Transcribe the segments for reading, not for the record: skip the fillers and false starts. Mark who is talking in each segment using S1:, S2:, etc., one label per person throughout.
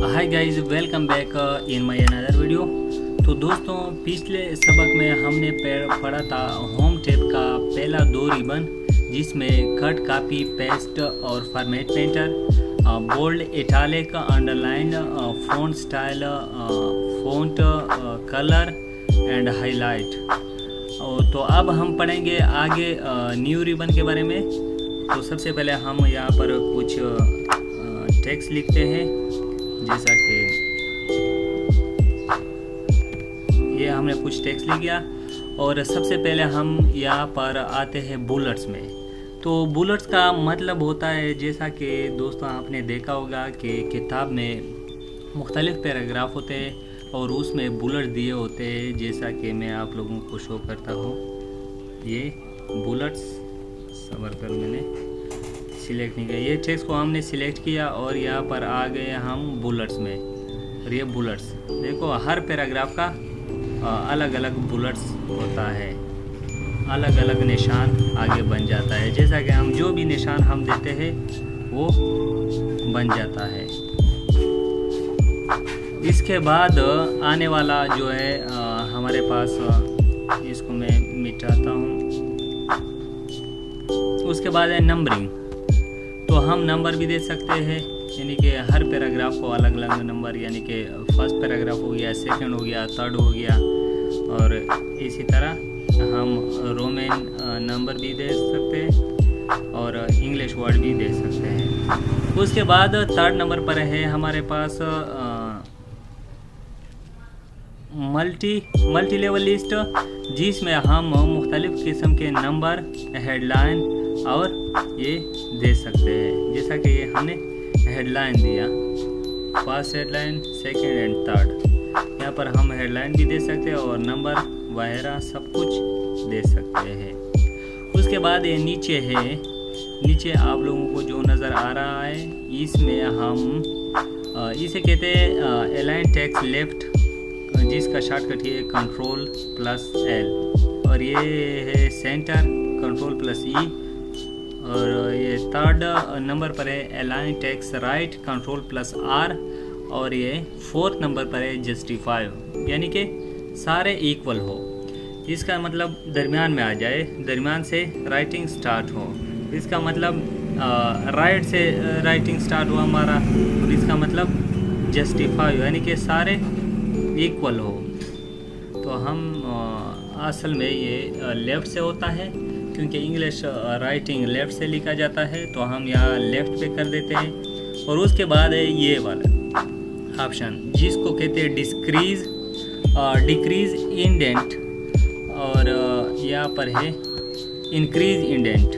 S1: Hi guys, welcome back in my another video. तो दोस्तों, पिछले सबक में हमने पढ़ा था होम टैब का पहला दो रिबन, जिसमें कट, कॉपी, पेस्ट और format painter, bold, italic, underline, font style, font colour and highlight. तो अब हम पढ़ेंगे आगे न्यू रिबन के बारे में। तो सबसे पहले हम यहाँ पर कुछ टेक्स्ट लिखते हैं, जैसा कि ये हमने कुछ टेक्स्ट लिख लिया। और सबसे पहले हम यहाँ पर आते हैं बुलेट्स में। तो बुलेट्स का मतलब होता है, जैसा कि दोस्तों आपने देखा होगा कि किताब में मुख्तलिफ पैराग्राफ होते हैं और उसमें बुलेट दिए होते हैं, जैसा कि मैं आप लोगों को शो करता हूँ। ये बुलेट्स सबर कर मैंने सिलेक्ट नहीं किया, ये टेक्स्ट को हमने सिलेक्ट किया और यहाँ पर आ गए हम बुलेट्स में। और ये बुलेट्स देखो, हर पैराग्राफ का अलग अलग बुलेट्स होता है, अलग अलग निशान आगे बन जाता है। जैसा कि हम जो भी निशान हम देते हैं वो बन जाता है। इसके बाद आने वाला जो है हमारे पास, इसको मैं मिटाता हूँ। उसके बाद है नंबरिंग। तो हम नंबर भी दे सकते हैं, यानी कि हर पैराग्राफ को अलग अलग नंबर, यानी कि फर्स्ट पैराग्राफ हो गया, सेकंड हो गया, थर्ड हो गया, और इसी तरह हम रोमन नंबर भी दे सकते हैं और इंग्लिश वर्ड भी दे सकते हैं। उसके बाद थर्ड नंबर पर है हमारे पास मल्टी लेवल लिस्ट, जिसमें हम मुख्तलिफ़ किस्म के नंबर, हेडलाइन और ये दे सकते हैं। जैसा कि ये हमने हेडलाइन दिया, first headline, second and third. यहाँ पर हम हेडलाइन भी दे सकते हैं और नंबर वगैरह सब कुछ दे सकते हैं। उसके बाद ये नीचे है, नीचे आप लोगों को जो नज़र आ रहा है, इसमें हम इसे कहते हैं अलाइन टेक्स्ट लेफ्ट, जिसका शॉर्टकट ये Ctrl+L, और ये है सेंटर Ctrl+E, और ये थर्ड नंबर पर है अलाइन टेक्स्ट राइट Ctrl+R, और ये फोर्थ नंबर पर है जस्टिफाई, यानी कि सारे इक्वल हो। इसका मतलब दरमियान में आ जाए, दरमियान से राइटिंग स्टार्ट हो। इसका मतलब राइट से राइटिंग स्टार्ट हुआ हमारा, और इसका मतलब जस्टिफाई, यानी कि सारे इक्वल हो। तो हम असल में ये लेफ़्ट से होता है, क्योंकि इंग्लिश राइटिंग लेफ़्ट से लिखा जाता है, तो हम यहाँ लेफ़्ट पे कर देते हैं। और उसके बाद है ये वाला ऑप्शन, जिसको कहते हैं डिक्रीज़ इंडेंट, और यहाँ पर है इंक्रीज़ इंडेंट,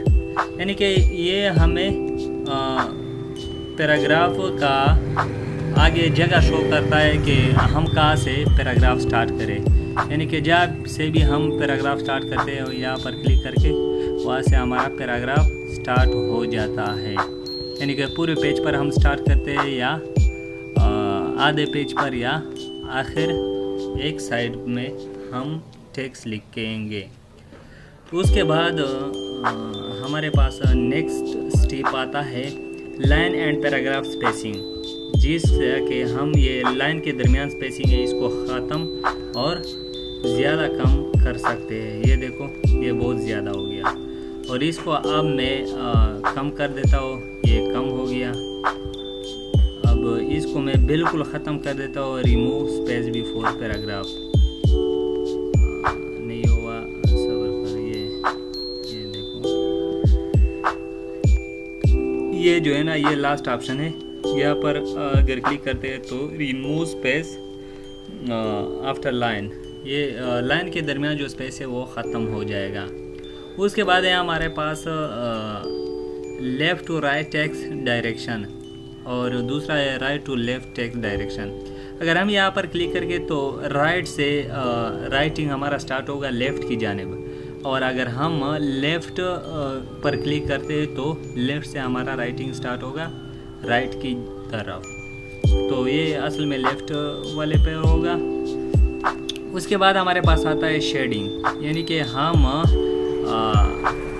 S1: यानी कि ये हमें पैराग्राफ का आगे जगह शो करता है कि हम कहाँ से पैराग्राफ स्टार्ट करें। यानी कि जब से भी हम पैराग्राफ स्टार्ट करते हैं, यहाँ पर क्लिक करके वहाँ से हमारा पैराग्राफ स्टार्ट हो जाता है। यानी कि पूरे पेज पर हम स्टार्ट करते हैं, या आधे पेज पर, या आखिर एक साइड में हम टेक्स्ट लिखेंगे। तो उसके बाद हमारे पास नेक्स्ट स्टेप आता है लाइन एंड पैराग्राफ स्पेसिंग, जिससे कि हम ये लाइन के दरमियान स्पेसिंग है, इसको ख़त्म और ज़्यादा कम कर सकते हैं। ये देखो, ये बहुत ज़्यादा हो गया, और इसको अब मैं कम कर देता हूँ, ये कम हो गया। अब इसको मैं बिल्कुल ख़त्म कर देता हूँ, रिमूव स्पेस बिफोर पैराग्राफ। नहीं हुआ, सब्र करिए। ये देखो, ये जो है ना, ये लास्ट ऑप्शन है। यहाँ पर अगर क्लिक करते हैं तो रिमूव स्पेस आफ्टर लाइन, ये लाइन के दरमियान जो स्पेस है वो ख़त्म हो जाएगा। उसके बाद है हमारे पास left to right text direction, और दूसरा है right to left text direction. अगर हम यहाँ पर क्लिक करके तो राइट से राइटिंग हमारा स्टार्ट होगा लेफ़्ट की जानिब, और अगर हम लेफ़्ट पर क्लिक करते हैं तो लेफ़्ट से हमारा राइटिंग स्टार्ट होगा राइट की तरफ। तो ये असल में लेफ़्ट वाले पे होगा। उसके बाद हमारे पास आता है शेडिंग, यानी कि हम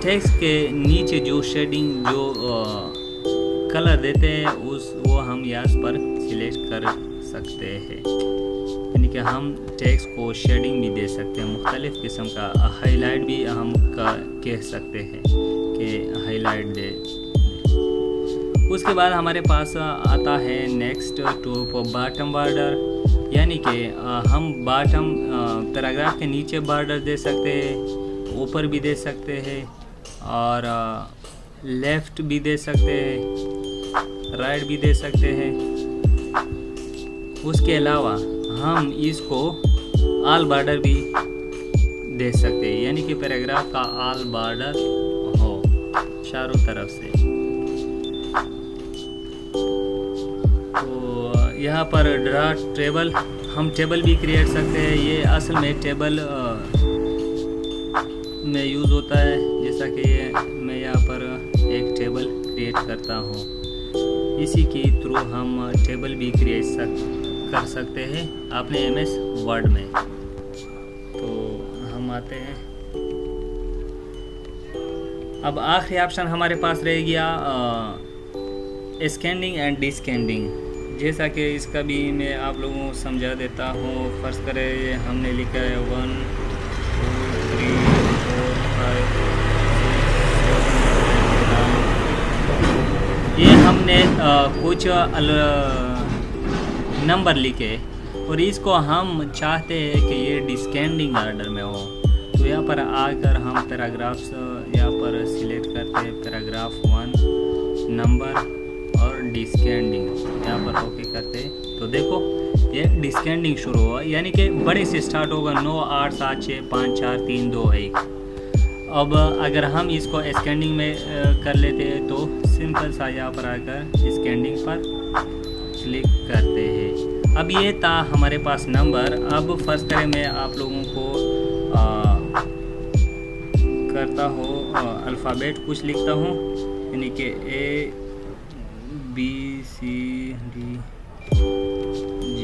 S1: टेक्स्ट के नीचे जो शेडिंग, जो कलर देते हैं, वो हम यहाँ पर सिलेक्ट कर सकते हैं। यानी कि हम टेक्स्ट को शेडिंग भी दे सकते हैं, मुख्तलिफ़ किस्म का हाईलाइट भी हम कह सकते हैं कि हाईलाइट दे। उसके बाद हमारे पास आता है नेक्स्ट टू बॉटम बॉर्डर, यानी कि हम बॉटम पैराग्राफ के नीचे बॉर्डर दे सकते हैं, ऊपर भी दे सकते हैं और लेफ़्ट भी दे सकते हैं, राइट भी दे सकते हैं। उसके अलावा हम इसको ऑल बॉर्डर भी दे सकते हैं, यानी कि पैराग्राफ का ऑल बॉर्डर हो चारों तरफ से। तो यहाँ पर ड्रा टेबल, हम टेबल भी क्रिएट सकते हैं। ये असल में टेबल में यूज़ होता है, जैसा कि मैं यहाँ पर एक टेबल क्रिएट करता हूँ। इसी के थ्रू हम टेबल भी क्रिएट कर सकते हैं अपने MS वर्ड में। तो हम आते हैं, अब आखिरी ऑप्शन हमारे पास रह गया स्कैनिंग एंड डिस्कैनिंग। जैसा कि इसका भी मैं आप लोगों को समझा देता हूँ। फर्स्ट करें हमने लिखा है 1 2 3 4 5 6 7 8 9। ये हमने कुछ नंबर लिखे और इसको हम चाहते हैं कि ये डिस्कैनिंग ऑर्डर में हो। तो यहाँ पर आकर हम पैराग्राफ्स यहाँ पर सिलेक्ट करते हैं, पैराग्राफ 1 नंबर और डिस्कैनिंग यहाँ पर ओके करते हैं। तो देखो ये डिस्कैनिंग शुरू हुआ, यानी कि बड़े से स्टार्ट होगा 9 8 7 6 5 4 3 2 1। अब अगर हम इसको स्कैनिंग में कर लेते हैं तो सिंपल सा यहाँ पर आकर स्कैनिंग पर क्लिक करते हैं। अब ये था हमारे पास नंबर। अब फर्स्ट करें मैं आप लोगों को करता हूँ अल्फ़ाबेट कुछ लिखता हूँ, यानी कि ABCD G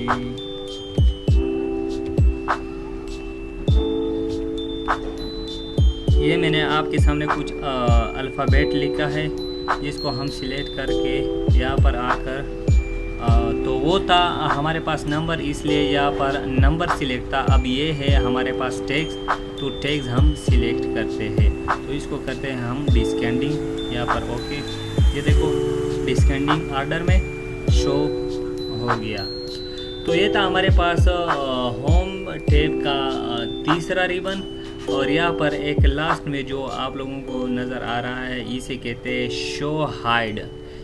S1: ये मैंने आपके सामने कुछ अल्फ़ाबेट लिखा है, जिसको हम सिलेक्ट करके यहाँ पर आकर तो वो था हमारे पास नंबर, इसलिए यहाँ पर नंबर सिलेक्ट था। अब ये है हमारे पास टेक्स्ट, तो टेक्स्ट हम सिलेक्ट करते हैं। तो इसको करते हैं हम डिस्कैनिंग यहाँ पर ओके। ये देखो डिस्कैनिंग ऑर्डर में शो हो गया। तो ये था हमारे पास होम टैब का तीसरा रिबन। और यहाँ पर एक लास्ट में जो आप लोगों को नज़र आ रहा है इसे कहते हैं शो हाइड,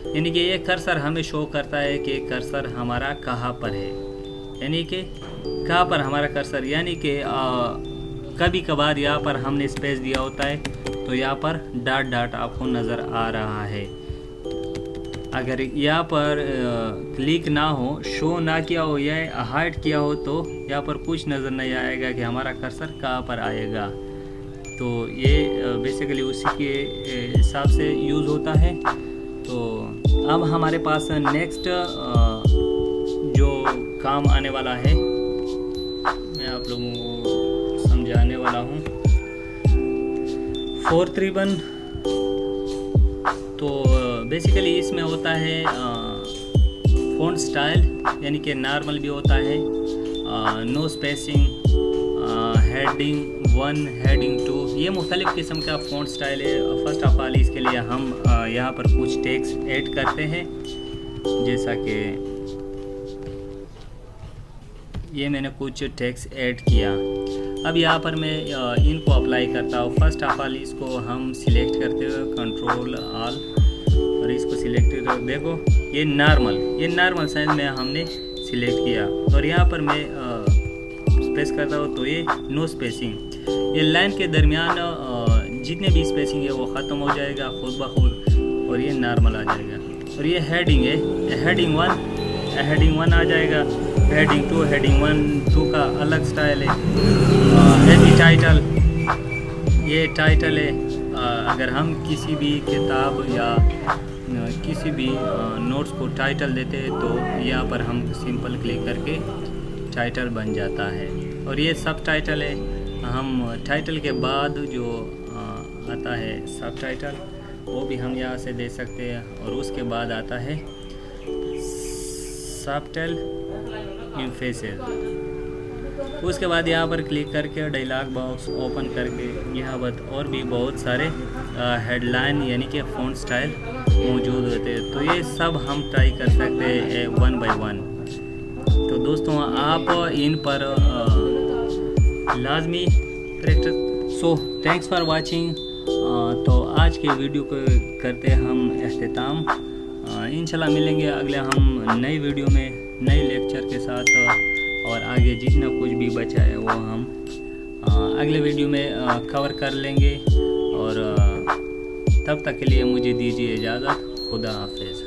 S1: यानी कि ये कर्सर हमें शो करता है कि कर्सर हमारा कहाँ पर है, यानी कि कहाँ पर हमारा कर्सर, यानी कि कभी कभार यहाँ पर हमने स्पेस दिया होता है तो यहाँ पर डॉट डॉट आपको नज़र आ रहा है। अगर यहाँ पर क्लिक ना हो, शो ना किया हो या हाइड किया हो तो यहाँ पर कुछ नज़र नहीं आएगा कि हमारा कर्सर कहाँ पर आएगा। तो ये बेसिकली उसी के हिसाब से यूज़ होता है। तो अब हमारे पास नेक्स्ट जो काम आने वाला है मैं आप लोगों को समझाने वाला हूँ। फोर्थ रिबन तो बेसिकली इसमें होता है फ़ॉन्ट स्टाइल, यानी कि नॉर्मल भी होता है, नो स्पेसिंग, हेडिंग 1 हेडिंग 2, ये मुख्तलिफ़ किस्म का फ़ॉन्ट स्टाइल है। फर्स्ट ऑफ ऑल इसके लिए हम यहाँ पर कुछ टेक्स्ट ऐड करते हैं, जैसा कि ये मैंने कुछ टेक्स्ट ऐड किया। अब यहाँ पर मैं इनको अप्लाई करता हूँ। फर्स्ट ऑफ ऑल इसको हम सिलेक्ट करते हुए कंट्रोल ऑल और इसको सिलेक्ट कर, देखो ये नॉर्मल साइज में हमने सिलेक्ट किया। और यहाँ पर मैं स्पेस करता हूँ तो ये नो स्पेसिंग, ये लाइन के दरमियान जितने भी स्पेसिंग है वो ख़त्म हो जाएगा खुद ब खुद और ये नॉर्मल आ जाएगा। और ये हेडिंग है, हेडिंग 1 आ जाएगा, हेडिंग 2 हेडिंग 1 2 का अलग स्टाइल है। हेडी टाइटल, ये टाइटल है। अगर हम किसी भी किताब या किसी भी नोट्स को टाइटल देते हैं तो यहाँ पर हम सिंपल क्लिक करके टाइटल बन जाता है। और ये सब टाइटल है, हम टाइटल के बाद जो आता है सब टाइटल वो भी हम यहाँ से दे सकते हैं। और उसके बाद आता है सबटाइटल इन फेसेस। उसके बाद यहाँ पर क्लिक करके डायलॉग बॉक्स ओपन करके यहाँ पर और भी बहुत सारे हेडलाइन यानी कि फ़ॉन्ट स्टाइल मौजूद होते हैं। तो ये सब हम ट्राई कर सकते हैं 1 बाय 1। तो दोस्तों आप इन पर लाजमी practice. So thanks for watching. तो आज के वीडियो को करते हम अख्ताम। इंशाल्लाह मिलेंगे अगले हम नई वीडियो में नए लेक्चर के साथ, और आगे जितना कुछ भी बचा है वो हम अगले वीडियो में कवर कर लेंगे। और तब तक के लिए मुझे दीजिए इजाज़त। खुदा हाफिज़।